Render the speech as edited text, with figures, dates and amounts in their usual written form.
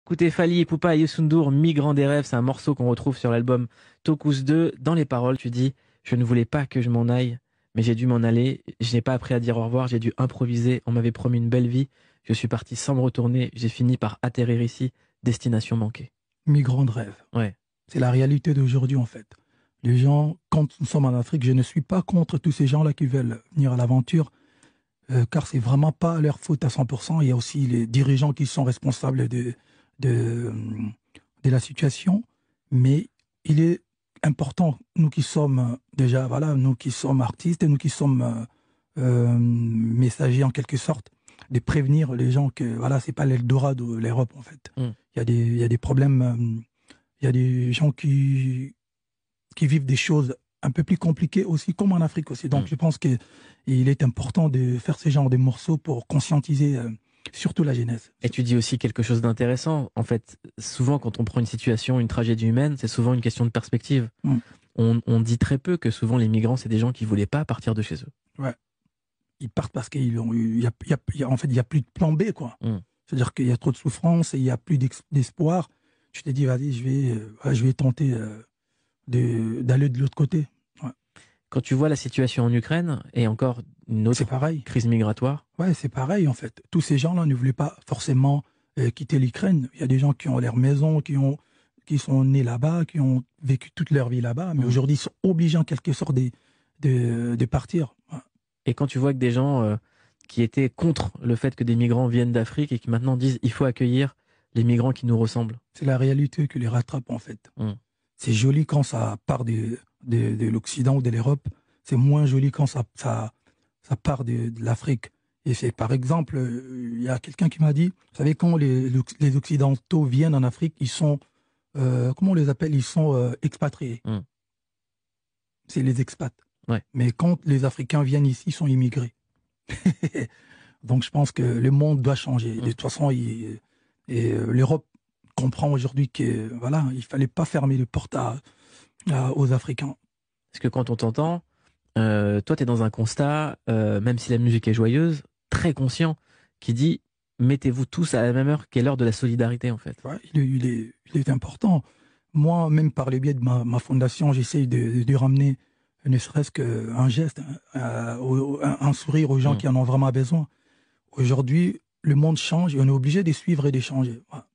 Écoutez, Fally Ipupa et Youssou N'Dour, Migrant des rêves, c'est un morceau qu'on retrouve sur l'album Tokus 2. Dans les paroles, tu dis: je ne voulais pas que je m'en aille, mais j'ai dû m'en aller. Je n'ai pas appris à dire au revoir, j'ai dû improviser. On m'avait promis une belle vie. Je suis parti sans me retourner. J'ai fini par atterrir ici. Destination manquée. Migrants de rêve. Ouais. C'est la réalité d'aujourd'hui, en fait. Les gens, quand nous sommes en Afrique, je ne suis pas contre tous ces gens-là qui veulent venir à l'aventure, car c'est vraiment pas leur faute à 100%. Il y a aussi les dirigeants qui sont responsables de, de la situation. Mais il est important, nous qui sommes déjà, voilà, nous qui sommes artistes et nous qui sommes messagers en quelque sorte, de prévenir les gens que, voilà, c'est pas l'Eldorado, l'Europe, en fait. Mm. Il y a des problèmes, il y a des gens qui vivent des choses un peu plus compliquées aussi, comme en Afrique aussi. Donc, je pense qu'il est important de faire ce genre de morceaux pour conscientiser surtout la jeunesse. Et tu dis aussi quelque chose d'intéressant. En fait, souvent, quand on prend une situation, une tragédie humaine, c'est souvent une question de perspective. Mm. On dit très peu que souvent les migrants, c'est des gens qui voulaient pas partir de chez eux. Ouais. Ils partent parce qu'il en fait, il y a plus de plan B, quoi. Mm. C'est-à-dire qu'il y a trop de souffrance et il n'y a plus d'espoir. Tu te dis, vas-y, je vais tenter d'aller de l'autre côté. Ouais. Quand tu vois la situation en Ukraine et encore une autre C'est pareil. crise migratoire. Ouais, c'est pareil, en fait. Tous ces gens-là ne voulaient pas forcément quitter l'Ukraine. Il y a des gens qui ont leur maison, qui sont nés là-bas, qui ont vécu toute leur vie là-bas, mais aujourd'hui, ils sont obligés en quelque sorte de partir. Ouais. Et quand tu vois que des gens qui étaient contre le fait que des migrants viennent d'Afrique et qui maintenant disent il faut accueillir les migrants qui nous ressemblent. C'est la réalité qui les rattrape, en fait. C'est joli quand ça part de l'Occident ou de l'Europe. C'est moins joli quand ça part de l'Afrique. Et c'est, par exemple, il y a quelqu'un qui m'a dit, vous savez, quand les Occidentaux viennent en Afrique, ils sont, comment on les appelle? Ils sont expatriés. C'est les expats. Ouais. Mais quand les Africains viennent ici, ils sont immigrés. Donc je pense que le monde doit changer. De toute façon, l'Europe comprend aujourd'hui que voilà, il fallait pas fermer les portes aux Africains. Parce que quand on t'entend, toi tu es dans un constat, même si la musique est joyeuse, très conscient, qui dit mettez-vous tous à la même heure, qu'est l'heure de la solidarité en fait. Ouais, il est important. Moi, même par le biais de ma fondation, j'essaye de ramener ne serait-ce qu'un geste, un sourire aux gens qui en ont vraiment besoin. Aujourd'hui, le monde change et on est obligé de suivre et d'échanger. Voilà.